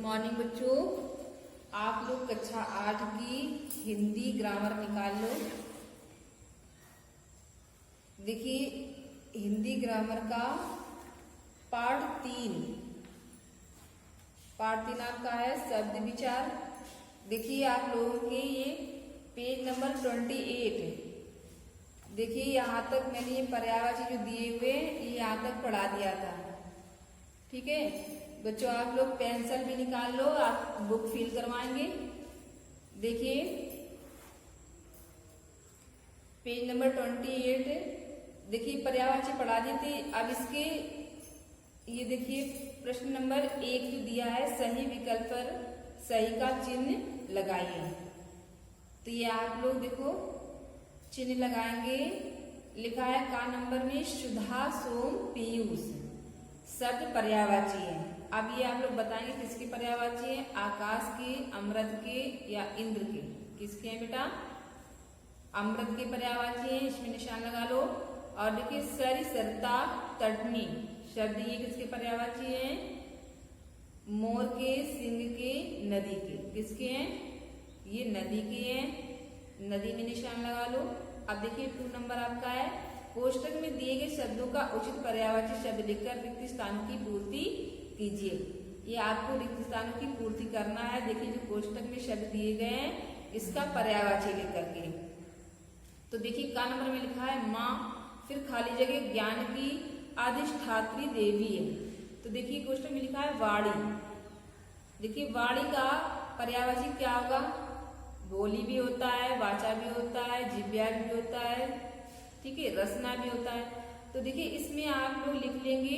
Morning बच्चों, आप लोग कक्षा 8 की हिंदी ग्रामर निकाल लो। देखिए हिंदी ग्रामर का पार्ट 3 आपका है शब्द विचार। देखिए आप लोगों के ये पेज नंबर 28 है। देखिए यहाँ तक मैंने ये पर्यायवाची जो दिए हुए ये यहाँ तक पढ़ा दिया था। ठीक है बच्चों, आप लोग पेंसिल भी निकाल लो, आप बुक फिल करवाएंगे। देखिए पेज नंबर 28, देखिए पर्यायवाची पढ़ा दी थी। अब इसके ये देखिए प्रश्न नंबर 1 जो दिया है, सही विकल्प पर सही का चिन्ह लगाइए। तो ये आप लोग देखो चिन्ह लगाएंगे। लिखा है का नंबर में सुधा सोम पीयूष, शब्द पर्यायवाची है। अब ये आप लोग बताएंगे किसके पर्यायवाची है, आकाश के, अमृत के या इंद्र के। किसके हैं बेटा? अमृत के पर्यायवाची है, इसमें निशान लगा लो। और देखिए सरी, सरता, तटनी शब्द ये किसके पर्यायवाची है? मोर के, सिंह के, नदी के। किसके हैं? ये नदी के हैं, नदी में निशान लगा लो। अब देखिए 2 नंबर आपका है, कोष्टक में दिए गए शब्दों का उचित पर्यायवाची शब्द लिखकर रिक्त स्थानों की पूर्ति कीजिए। ये आपको रिक्त स्थानों की पूर्ति करना है। देखिए जो कोष्टक में शब्द दिए गए हैं इसका पर्यायवाची लिख करके। तो देखिए का नंबर में लिखा है माँ, फिर खाली जगह ज्ञान की अधिष्ठात्री देवी है। तो देखिए कोष्टक में लिखा है वाणी। देखिए वाणी का पर्यायवाची क्या होगा? बोली भी होता है, वाचा भी होता है, जिव्या भी होता है, ठीक है, रसना भी होता है। तो देखिए इसमें आप लोग लिख लेंगे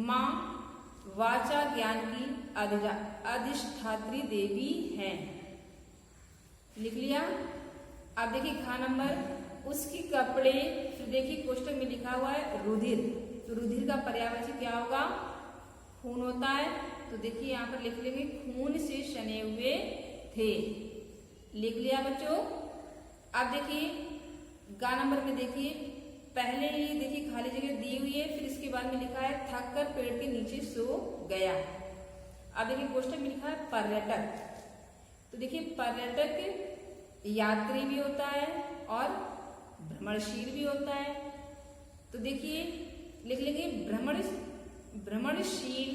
माँ वाचा ज्ञान की अधिष्ठात्री देवी है। लिख लिया। अब देखिए खा नंबर उसके कपड़े, फिर देखिए कोष्टक में लिखा हुआ है रुधिर। तो रुधिर का पर्यायवाची क्या होगा? खून होता है। तो देखिए यहाँ पर लिख लेंगे खून से सने हुए थे। लिख लिया बच्चों। अब देखिए गा नंबर में देखिए पहले ही देखिए खाली जगह दी हुई है, फिर इसके बाद में लिखा है थक कर पेड़ के नीचे सो गया। अब देखिए कोष्टक में लिखा है पर्यटक। तो देखिए पर्यटक यात्री भी होता है और भ्रमणशील भी होता है। तो देखिए लिख लेंगे भ्रमणशील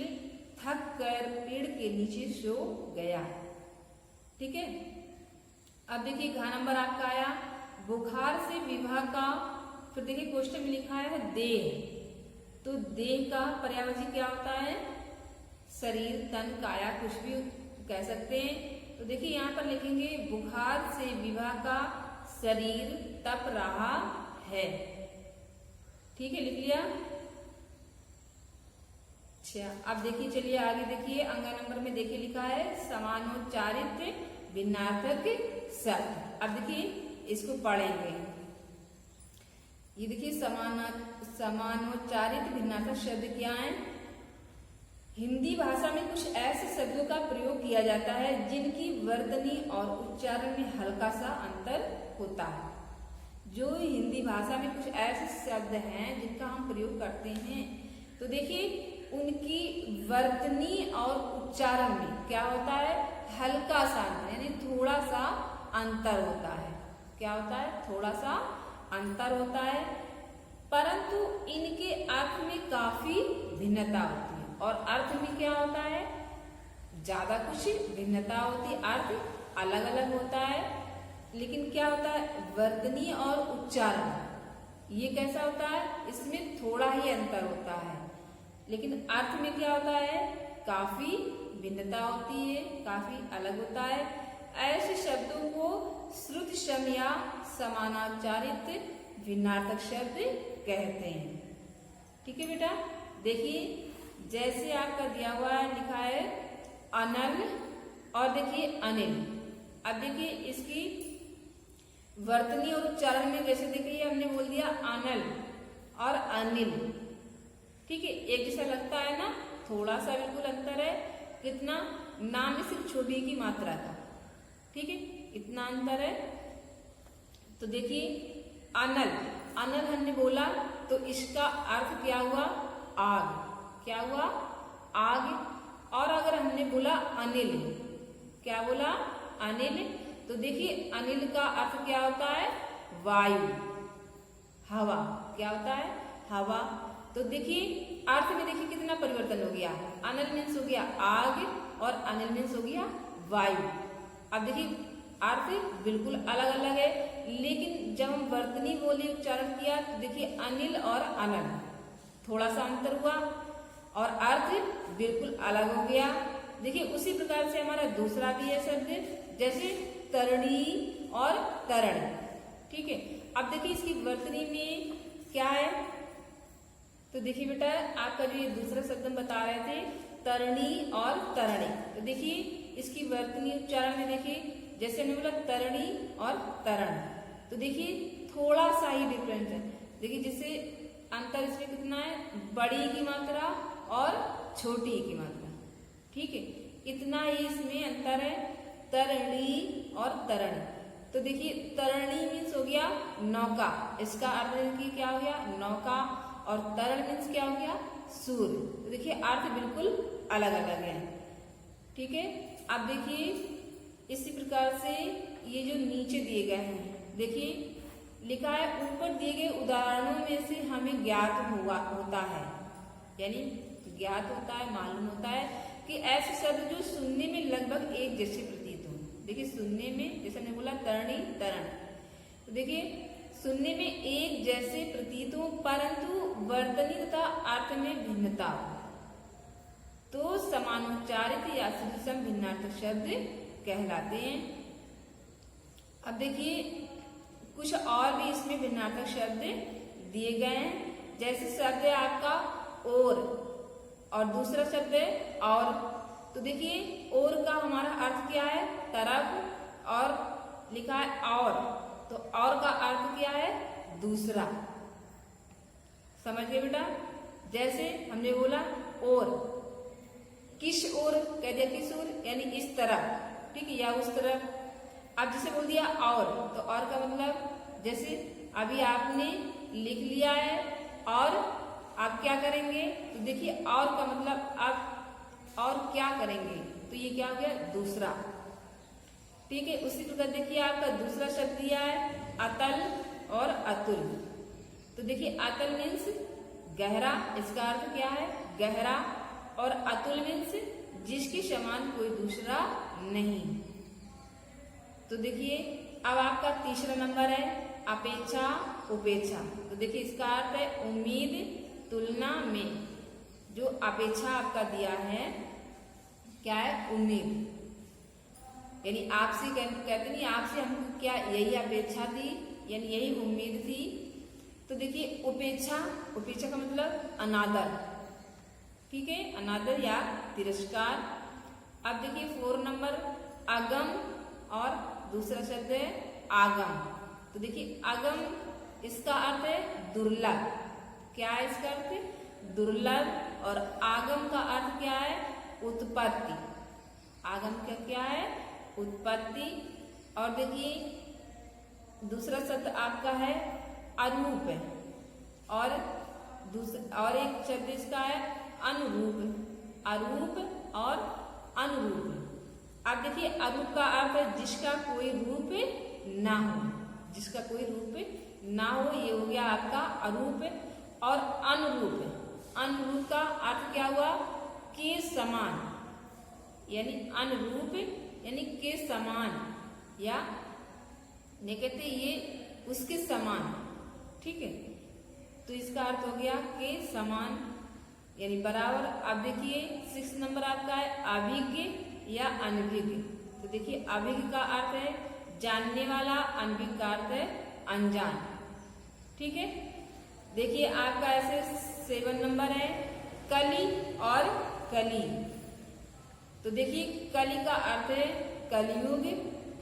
थक कर पेड़ के नीचे सो गया। ठीक है। अब देखिए घा नंबर आपका आया बुखार से विवाह का, फिर देखिए कोष्टक में लिखा है देह। तो देह का पर्यायवाची क्या होता है? शरीर, तन, काया, कुछ भी कह सकते हैं। तो देखिए यहाँ पर लिखेंगे बुखार से विवाह का शरीर तप रहा है। ठीक है, लिख लिया। अच्छा अब देखिए चलिए आगे देखिए अंगा नंबर में देखिए लिखा है समानोच्चारित भिन्नार्थक शब्द। अब देखिए इसको पढ़ेंगे। ये देखिए समानोच्चारित भिन्नार्थक शब्द क्या है? हिंदी भाषा में कुछ ऐसे शब्दों का प्रयोग किया जाता है जिनकी वर्तनी और उच्चारण में हल्का सा अंतर होता है। जो हिंदी भाषा में कुछ ऐसे शब्द हैं जिनका हम प्रयोग करते हैं, तो देखिए उनकी वर्तनी और उच्चारण में क्या होता है? हल्का सा अंतर, यानी थोड़ा सा अंतर होता है। क्या होता है? थोड़ा सा अंतर होता है, परंतु इनके अर्थ में काफी भिन्नता होती है। और अर्थ में क्या होता है? ज्यादा कुछ भिन्नता होती है, अर्थ अलग अलग होता है, लेकिन क्या होता है? वर्तनी और उच्चारण ये कैसा होता है? इसमें थोड़ा ही अंतर होता है, लेकिन अर्थ में क्या होता है? काफी भिन्नता होती है, काफी अलग होता है। ऐसे शब्दों को श्रुति सम या समानाचारित भिन्नार्थक शब्द कहते हैं। ठीक है बेटा। देखिए जैसे आपका दिया हुआ है, लिखा है अनल और देखिए अनिल। अब देखिए इसकी वर्तनी और उच्चारण में जैसे देखिए हमने बोल दिया अनल और अनिल। ठीक है, एक जैसा लगता है ना, थोड़ा सा बिल्कुल अंतर है। कितना? नाम में सिर्फ छोटी की मात्रा का। ठीक है, इतना अंतर है। तो देखिए अनल, अनल हमने बोला तो इसका अर्थ क्या हुआ? आग। क्या हुआ? आग। और अगर हमने बोला अनिल, क्या बोला? अनिल, तो देखिए अनिल का अर्थ क्या होता है? वायु, हवा। क्या होता है? हवा। तो देखिए अर्थ में देखिए कितना परिवर्तन हो गया। अनिल मीन्स हो गया आग और अनिल मीन्स हो गया वायु। अब देखिए अर्थ बिल्कुल अलग अलग है, लेकिन जब हम वर्तनी बोली उच्चारण किया तो देखिए अनिल और अनल थोड़ा सा अंतर हुआ और अर्थ बिल्कुल अलग हो गया। देखिए उसी प्रकार से हमारा दूसरा भी है शब्द, जैसे तरणी और तरण। ठीक है, अब देखिए इसकी वर्तनी में क्या है, तो देखिए बेटा आपका जो ये दूसरा शब्द हम बता रहे थे तरणी और तरणी, तो देखिए इसकी वर्तनी उच्चारण में देखिए जैसे हमने बोला तरणी और तरण, तो देखिए थोड़ा सा ही डिफरेंस है। देखिए जैसे अंतर इसमें कितना है, बड़ी की मात्रा और छोटी की मात्रा। ठीक है, इतना ही इसमें अंतर है तरणी और तरण। तो देखिए तरणी मीन्स हो गया नौका, इसका अर्थ की क्या हो गया? नौका। और तरण मीन्स क्या हो गया? सूर्य। तो देखिए अर्थ बिल्कुल अलग अलग है। ठीक है, अब देखिए इसी प्रकार से ये जो नीचे दिए गए हैं, देखिए लिखा है ऊपर दिए गए उदाहरणों में से हमें ज्ञात होता है, यानी ज्ञात होता है, मालूम होता है कि ऐसे शब्द जो सुनने में लगभग एक जैसे प्रतीत हो। देखिए सुनने में जैसे हमने बोला तरणी तरण, तो देखिए सुनने में एक जैसे प्रतीत हो परंतु वर्तनी तथा अर्थ में भिन्नता हो तो समानुच्चारित या सदृशम भिन्नार्थक शब्द कहलाते हैं। अब देखिए कुछ और भी इसमें भिन्नार्थक शब्द दिए गए हैं, जैसे शब्द है आपका और दूसरा शब्द है और। तो देखिए और का हमारा अर्थ क्या है? तरफ, और लिखा है और, तो और का अर्थ क्या है? दूसरा। समझ गए बेटा? जैसे हमने बोला और, किस ओर कह दिया, किस ओर यानी इस तरफ, ठीक है, या उस तरफ। अब जैसे बोल दिया और, तो और का मतलब जैसे अभी आपने लिख लिया है और आप क्या करेंगे, तो देखिए और का मतलब आप और क्या करेंगे, तो ये क्या हो गया? दूसरा। ठीक है, उसी प्रकार देखिए आपका दूसरा शब्द दिया है अतल और अतुल। तो देखिए अतल मीन्स गहरा, इसका अर्थ क्या है? गहरा। और अतुल मीन्स जिसके समान कोई दूसरा नहीं। तो देखिए अब आपका तीसरा नंबर है अपेक्षा उपेक्षा। तो देखिए इसका अर्थ है उम्मीद तुलना में। जो अपेक्षा आपका दिया है क्या है? उम्मीद, यानी आपसे कहते नहीं, आपसे हमको क्या यही अपेक्षा थी, यानी यही उम्मीद थी। तो देखिए उपेक्षा, उपेक्षा का मतलब अनादर, ठीक है, अनादर या तिरस्कार। अब देखिए 4 नंबर अगम और दूसरा शब्द है आगम। तो देखिए अगम इसका अर्थ है दुर्लभ। क्या है इसका अर्थ? दुर्लभ। और आगम का अर्थ क्या है? उत्पत्ति। आगम का क्या है? उत्पत्ति। और देखिए दूसरा शब्द आपका है अरूप है और एक शब्द इसका है अनुरूप। अरूप और अनुरूप। अब देखिए अरूप का अर्थ है जिसका कोई रूप ना हो, जिसका कोई रूप ना हो, ये हो गया आपका अरूप। और अनुरूप, अनुरूप का अर्थ क्या हुआ? के समान, यानी अनुरूप यानी के समान, या नहीं कहते ये उसके समान, ठीक है। तो इसका अर्थ हो गया के समान यानी बराबर। अब देखिए 6 नंबर आपका है अभिज्ञ या अनभिज्ञ। तो देखिए अभिज्ञ का अर्थ है जानने वाला, अनभिज्ञ का अर्थ है अनजान, ठीक है। देखिए आपका ऐसे 7 नंबर है कली और कली। तो देखिए कली का अर्थ है कलयुग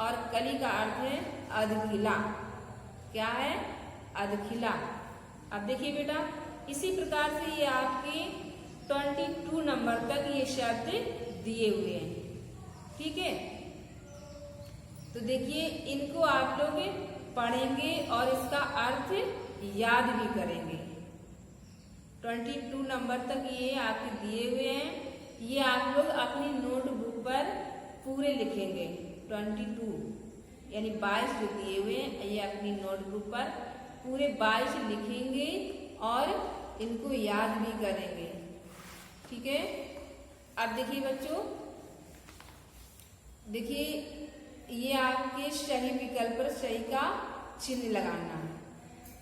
और कली का अर्थ है अधखिला। क्या है? अधखिला। अब देखिए बेटा इसी प्रकार से ये आपके 22 नंबर तक ये शब्द दिए हुए हैं, ठीक है। तो देखिए इनको आप लोग पढ़ेंगे और इसका अर्थ याद भी करेंगे। 22 नंबर तक ये आपके दिए हुए हैं। ये आप लोग अपनी नोटबुक पर पूरे लिखेंगे। 22 यानी 22 जो दिए हुए हैं, ये अपनी नोटबुक पर पूरे 22 लिखेंगे और इनको याद भी करेंगे। ठीक है। अब देखिए बच्चों, देखिए ये आपके सही विकल्प पर सही का चिन्ह लगाना है।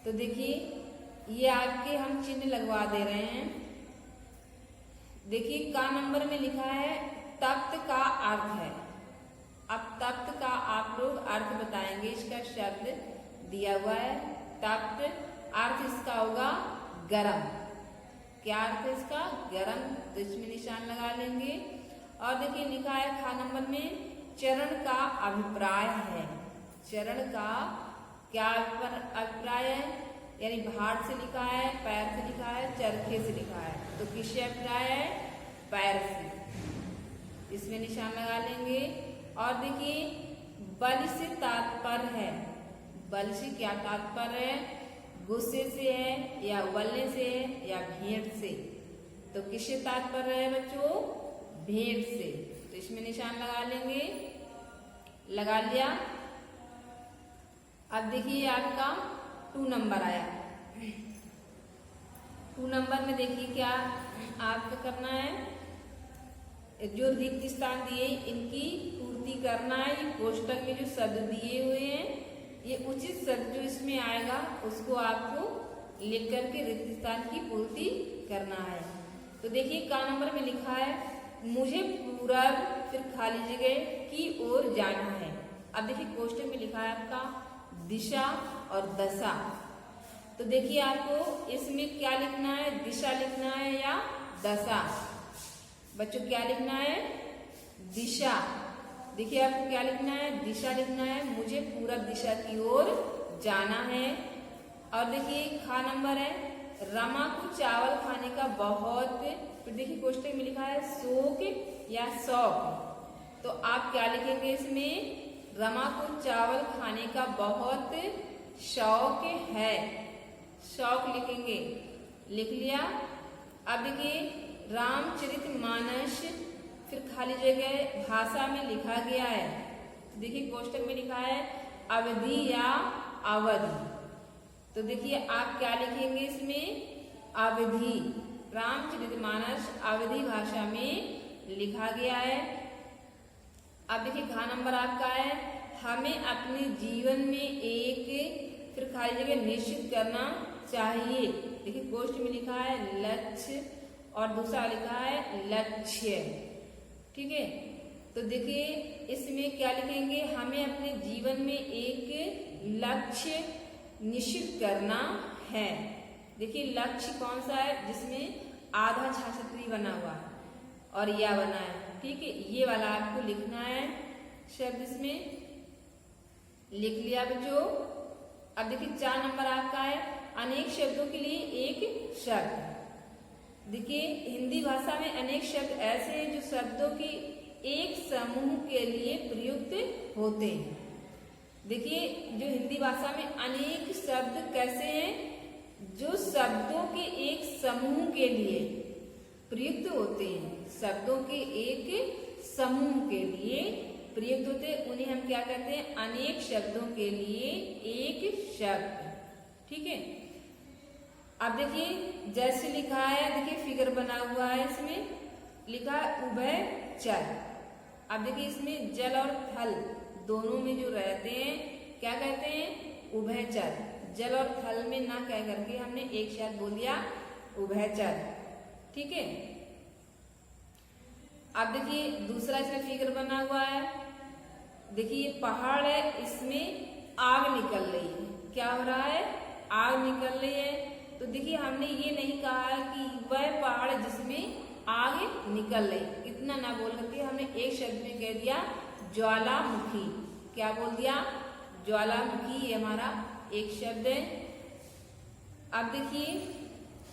तो देखिए ये आपके हम चिन्ह लगवा दे रहे हैं। देखिए का नंबर में लिखा है तप्त का अर्थ है। अब तप्त का आप लोग अर्थ बताएंगे। इसका शब्द दिया हुआ है तप्त, अर्थ इसका होगा गरम। क्या अर्थ है इसका? गरम। तो इसमें निशान लगा लेंगे। और देखिए लिखा है खा नंबर में चरण का अभिप्राय है। चरण का क्या अभिप्राय है? यानी भाट से लिखा है, पैर से लिखा है, चरखे से लिखा है। तो किससे अभिप्राय है? पैर से। इसमें निशान लगा लेंगे। और देखिए बल से तात्पर्य है। बल से क्या तात्पर्य है? गुस्से से है या उबलने से है या भेंट से। तो किससे तात्पर्य है बच्चों? भेंट से। तो इसमें निशान लगा लेंगे। लगा लिया। अब देखिए आपका 2 नंबर आया। 2 नंबर में देखिए क्या आपको करना है, जो रिक्त स्थान दिए इनकी पूर्ति करना है। ये कोष्टक में जो शब्द दिए हुए हैं, ये उचित शब्द जो इसमें आएगा उसको आपको लिख करके रिक्त स्थान की पूर्ति करना है। तो देखिए का नंबर में लिखा है मुझे पूरब फिर खाली जगह की ओर जाना है। अब देखिए कोष्टक में लिखा है आपका दिशा और दशा। तो देखिए आपको इसमें क्या लिखना है? दिशा लिखना है या दशा? बच्चों क्या लिखना है? दिशा। देखिए आपको क्या लिखना है? दिशा लिखना है। मुझे पूरब दिशा की ओर जाना है। और देखिए खा नंबर है रमा को चावल खाने का बहुत, फिर देखिए कोष्टक में लिखा है शौक या शौक। तो आप क्या लिखेंगे इसमें? रमा को चावल खाने का बहुत शौक है। शौक लिखेंगे। लिख लिया। अब देखिए रामचरितमानस फिर खाली जगह भाषा में लिखा गया है। तो देखिए कोष्टक में लिखा है अवधि या अवधि। तो देखिए आप क्या लिखेंगे इसमें? अवधि। रामचरितमानस अवधि भाषा में लिखा गया है। अब देखिए घा नंबर आपका है हमें अपने जीवन में एक फिर खाली जगह निश्चित करना चाहिए। देखिए कोष्टक में लिखा है लक्ष्य और दूसरा लिखा है लक्ष्य। ठीक है। तो देखिए इसमें क्या लिखेंगे? हमें अपने जीवन में एक लक्ष्य निश्चित करना है। देखिए लक्ष्य कौन सा है? जिसमें आधा छाछत्री बना हुआ है और या बना है। ठीक है। ये वाला आपको लिखना है शब्द। इसमें लिख लिया बच्चों। अब देखिए 4 नंबर आपका है अनेक शब्दों के लिए एक शब्द। देखिए हिंदी भाषा में अनेक शब्द ऐसे हैं जो शब्दों की एक समूह के लिए प्रयुक्त होते हैं। देखिए जो हिंदी भाषा में अनेक शब्द कैसे हैं? जो शब्दों के एक समूह के लिए प्रयुक्त होते हैं। शब्दों के एक समूह के लिए प्रयुक्त होते हैं, उन्हें हम क्या कहते हैं? अनेक शब्दों के लिए एक शब्द। ठीक है। अब देखिए जैसे लिखा है, देखिए फिगर बना हुआ है, इसमें लिखा है उभयचर। अब देखिए इसमें जल और थल दोनों में जो रहते हैं क्या कहते हैं? उभयचर। जल और थल में ना कह करके हमने एक शब्द बोल दिया उभयचर। ठीक है। अब देखिए दूसरा इसमें फिगर बना हुआ है। देखिए ये पहाड़ है, इसमें आग निकल रही है। क्या हो रहा है? आग निकल रही है। तो देखिए हमने ये नहीं कहा कि वह पहाड़ जिसमें आग निकल रही, इतना ना बोल करके हमने एक शब्द में कह दिया ज्वालामुखी। क्या बोल दिया? ज्वालामुखी। ये हमारा एक शब्द है। अब देखिए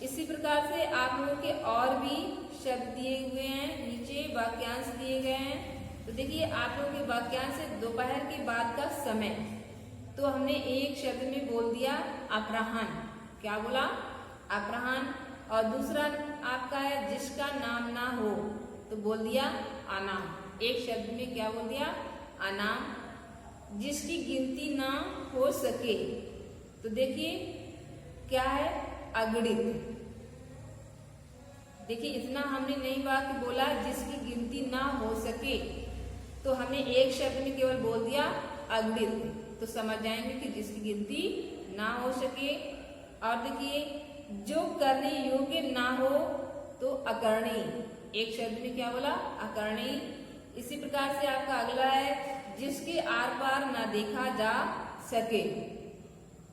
इसी प्रकार से आप लोगों के और भी शब्द दिए हुए हैं, नीचे वाक्यांश दिए गए हैं। तो देखिए आप लोगों के वाक्यांश से दोपहर के बाद का समय, तो हमने एक शब्द में बोल दिया अपराह्न। क्या बोला? अपराह्न। और दूसरा आपका है जिसका नाम ना हो। तो बोल दिया अनाम। एक शब्द में क्या बोल दिया? अनाम, जिसकी गिनती ना हो सके। तो देखिए क्या है? अगणित। देखिए इतना हमने नई वाक्य बोला जिसकी गिनती ना हो सके, तो हमने एक शब्द में केवल बोल दिया अगणित। तो समझ जाएंगे कि जिसकी गिनती ना हो सके। और देखिए जो करने योग्य ना हो तो अकरणीय। एक शब्द में क्या बोला? अकरणीय। इसी प्रकार से आपका अगला है जिसके आर पार ना देखा जा सके।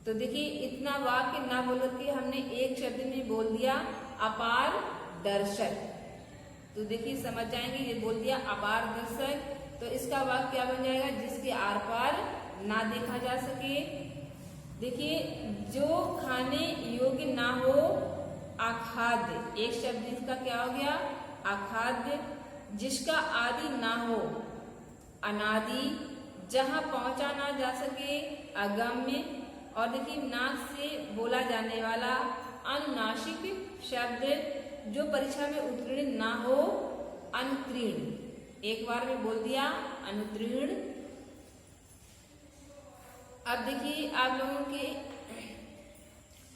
तो देखिए इतना वाक्य ना बोल के हमने एक शब्द में बोल दिया अपार दर्शक। तो देखिए समझ जाएंगे, ये बोल दिया अपार दर्शक, तो इसका वाक्य क्या बन जाएगा? जिसके आर पार ना देखा जा सके। देखिए जो खाने योग्य ना हो अखाद्य। एक शब्द इसका क्या हो गया? अखाद्य। जिसका आदि ना हो अनादि। जहां पहुंचा ना जा सके अगम्य। और देखिए नाक से बोला जाने वाला अनुनासिक शब्द जो परीक्षा में उत्तीर्ण ना हो अनुत्तीर्ण। एक बार में बोल दिया अनुत्तीर्ण। अब देखिए आप लोगों के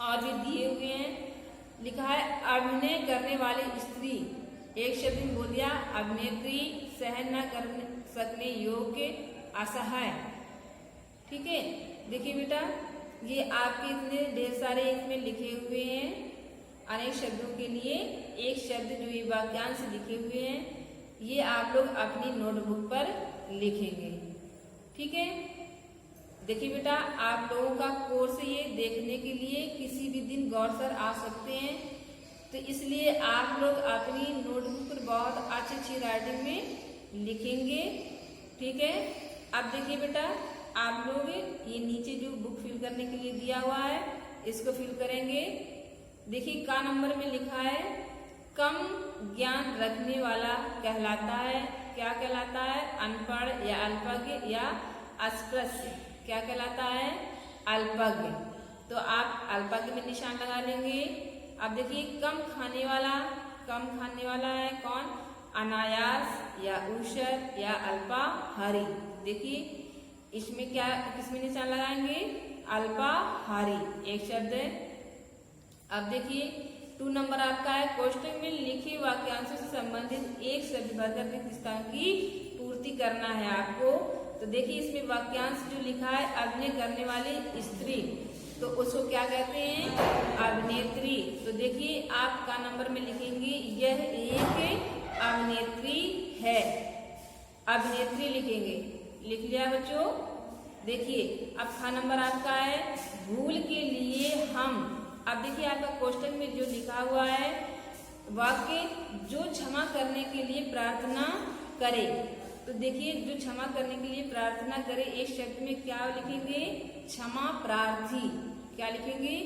और भी दिए हुए हैं, लिखा है अभिनय करने वाली स्त्री। एक शब्द में बोल दिया अभिनेत्री, सहन न कर सकने योग्य, असहाय। ठीक है, देखिए बेटा ये आपके इतने ढेर सारे इसमें लिखे हुए हैं अनेक शब्दों के लिए एक शब्द जो ये वाक्यांश लिखे हुए हैं, ये आप लोग अपनी नोटबुक पर लिखेंगे। ठीक है, देखिए बेटा आप लोगों का कोर्स ये देखने के लिए किसी भी दिन गौर सर आ सकते हैं, तो इसलिए आप लोग अपनी नोटबुक पर बहुत अच्छी राइटिंग में लिखेंगे। ठीक है, अब देखिए बेटा आप लोग ये नीचे जो बुक फिल करने के लिए दिया हुआ है इसको फिल करेंगे। देखिए का नंबर में लिखा है कम ज्ञान रखने वाला कहलाता है। क्या कहलाता है? अनपढ़ या अल्पज्ञ या अस्पृश्य। क्या कहलाता है? अल्पज्ञ। तो आप अल्पज्ञ में निशान लगा लेंगे। अब देखिए कम खाने वाला, कम खाने वाला है कौन? अनायास या ऊषर या अल्पाहारी। देखिए इसमें क्या, किसमें निशान लगाएंगे? अल्पाहारी एक शब्द है। अब देखिए 2 नंबर आपका है कोष्टक में लिखे वाक्यांशों से संबंधित एक शब्द भरकर के स्थान की पूर्ति करना है आपको। तो देखिए इसमें वाक्यांश जो लिखा है अभिनय करने वाली स्त्री, तो उसको क्या कहते हैं? अभिनेत्री। तो देखिए आप का नंबर में लिखेंगे यह एक अभिनेत्री है। अभिनेत्री लिखेंगे। लिख लिया बच्चों? देखिए अब खा नंबर आपका है भूल के लिए हम। अब देखिए आपका क्वेश्चन में जो लिखा हुआ है वाक्य जो क्षमा करने के लिए प्रार्थना करे। तो देखिए जो क्षमा करने के लिए प्रार्थना करे एक शब्द में क्या लिखेंगे? क्षमा प्रार्थी। क्या लिखेंगे?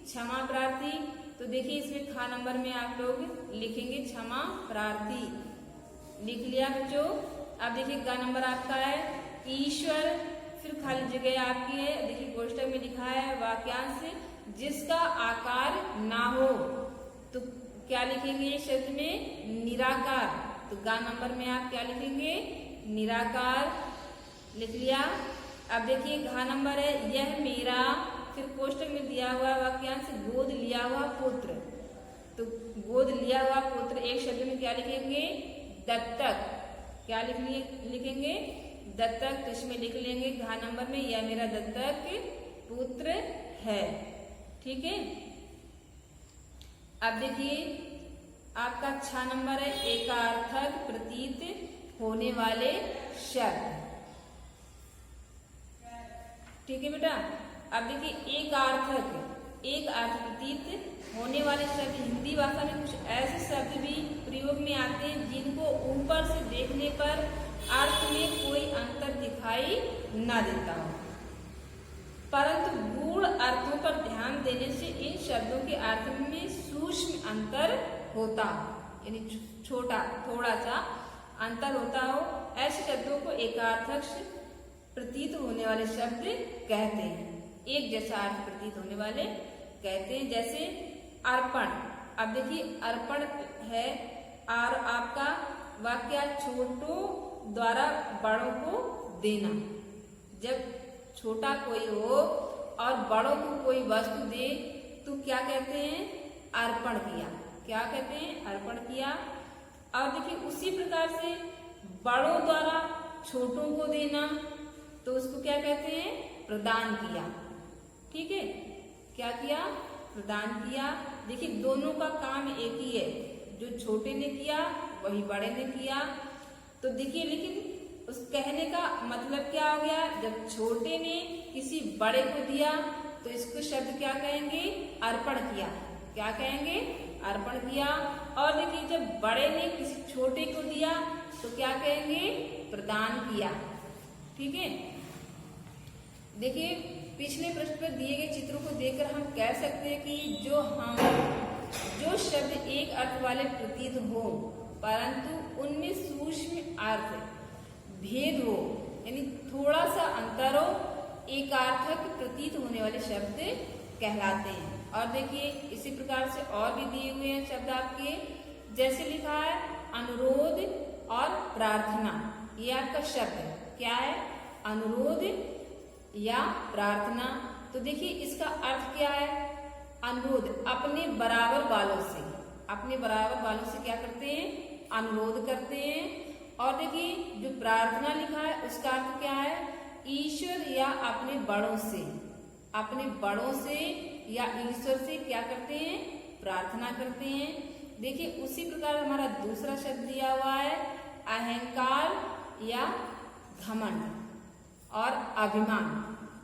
क्षमा प्रार्थी। तो देखिए इसमें खा नंबर में आप लोग लिखेंगे क्षमा प्रार्थी। लिख लिया बच्चों? अब देखिए का नंबर आपका है ईश्वर, फिर खाली जगह आपकी है। देखिए कोष्टक में लिखा है वाक्यांश जिसका आकार ना हो, तो क्या लिखेंगे इस शब्द में? निराकार। तो गा नंबर में आप क्या लिखेंगे? निराकार। लिख लिया? अब देखिए घा नंबर है यह मेरा, फिर कोष्टक में दिया हुआ वाक्यांश गोद लिया हुआ पुत्र। तो गोद लिया हुआ पुत्र एक शब्द में क्या लिखेंगे? दत्तक। क्या लिखेंगे? दत्तक। तो इसमें लिख लेंगे घा नंबर में यह मेरा दत्तक पुत्र है। ठीक है, अब देखिए आपका 6 नंबर है एकार्थक प्रतीत होने वाले शब्द। ठीक है बेटा, अब देखिए एक अर्थ प्रतीत होने वाले शब्द हिंदी भाषा में कुछ ऐसे शब्द भी प्रयोग में आते हैं जिनको ऊपर से देखने पर अर्थ में कोई अंतर दिखाई न देता हो, परंतु गूढ़ अर्थों पर ध्यान देने से इन शब्दों के अर्थ में सूक्ष्म अंतर होता हो, यानी छोटा थोड़ा सा अंतर होता हो, ऐसे शब्दों को एकार्थक प्रतीत होने वाले शब्द कहते हैं। एक जैसा अर्थ प्रतीत होने वाले कहते हैं। जैसे अर्पण। अब देखिए अर्पण है और आपका वाक्य छोटों द्वारा बड़ों को देना। जब छोटा कोई हो और बड़ों को कोई वस्तु दे तो क्या कहते हैं? अर्पण किया। क्या कहते हैं? अर्पण किया। और देखिए उसी प्रकार से बड़ों द्वारा छोटों को देना तो उसको क्या कहते हैं? प्रदान किया। ठीक है, क्या किया? प्रदान किया। देखिए दोनों का काम एक ही है, जो छोटे ने किया वही बड़े ने किया। तो देखिए लेकिन उस कहने का मतलब क्या हो गया? जब छोटे ने किसी बड़े को दिया तो इसको शब्द क्या कहेंगे? अर्पण किया। क्या कहेंगे? अर्पण किया। और देखिए जब बड़े ने किसी छोटे को दिया तो क्या कहेंगे? प्रदान किया। ठीक है, देखिए पिछले पृष्ठ पर दिए गए चित्रों को देखकर हम कह सकते हैं कि जो शब्द एक अर्थ वाले प्रतीत हो परंतु उनमें सूक्ष्म अर्थ भेद हो, यानी थोड़ा सा अंतर हो, एकार्थक प्रतीत होने वाले शब्द कहलाते हैं। और देखिए इसी प्रकार से और भी दिए हुए हैं शब्द आपके, जैसे लिखा है अनुरोध और प्रार्थना। ये आपका शब्द है, क्या है? अनुरोध या प्रार्थना। तो देखिए इसका अर्थ क्या है? अनुरोध अपने बराबर वालों से, अपने बराबर वालों से क्या करते हैं? अनुरोध करते हैं। और देखिए जो प्रार्थना लिखा है उसका अर्थ क्या है? ईश्वर या अपने बड़ों से, अपने बड़ों से या ईश्वर से क्या करते हैं? प्रार्थना करते हैं। देखिए उसी प्रकार हमारा दूसरा शब्द दिया हुआ है अहंकार या घमंड और अभिमान।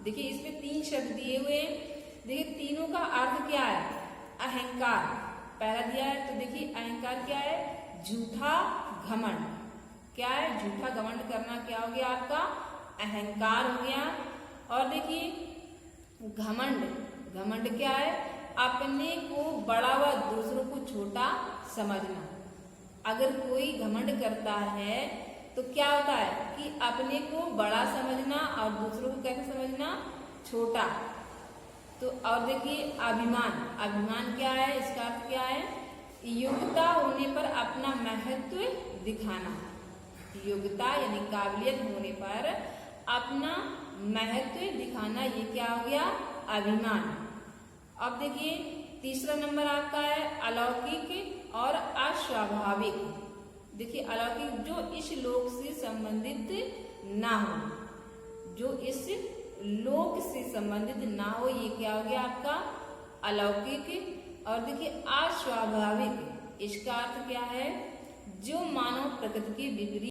देखिए इसमें 3 शब्द दिए हुए हैं। देखिए तीनों का अर्थ क्या है? अहंकार पहला दिया है, तो देखिए अहंकार क्या है? झूठा घमंड। क्या है? झूठा घमंड करना क्या हो गया आपका? अहंकार हो गया। और देखिए घमंड, घमंड क्या है? अपने को बड़ा व दूसरों को छोटा समझना। अगर कोई घमंड करता है तो क्या होता है कि अपने को बड़ा समझना और दूसरों को कैसे समझना? छोटा। तो और देखिए अभिमान, अभिमान क्या है? इसका अर्थ क्या है? योग्यता होने पर अपना महत्व दिखाना। योग्यता यानी काबिलियत होने पर अपना महत्व दिखाना, ये क्या हो गया? अभिमान। अब देखिए तीसरा नंबर आपका है अलौकिक और अस्वाभाविक। देखिए अलौकिक जो इस लोक से संबंधित ना हो, जो इस लोक से संबंधित ना हो, ये क्या हो गया आपका? अलौकिक। और देखिए अस्वाभाविक, इसका अर्थ क्या है? जो मानव प्रकृति के विपरीत